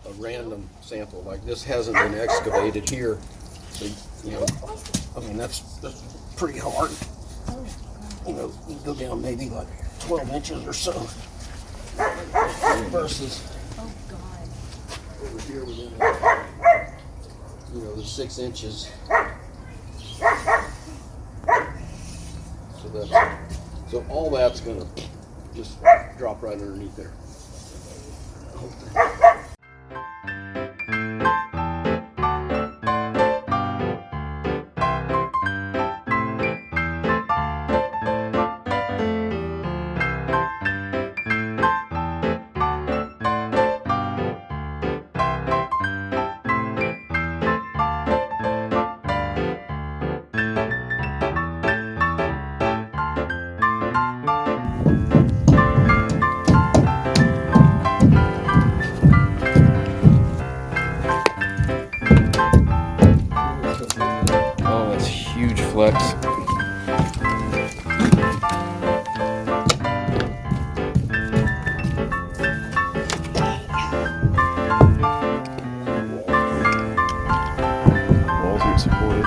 a random sample. Like this hasn't been excavated here. So, you know, I mean, that's pretty hard. You know, you go down maybe like 12 inches or so versus over here within, you know, the 6 inches. So all that's gonna just drop right underneath there. Oh, that's huge flex. Walls aren't supported.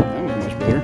That was much better.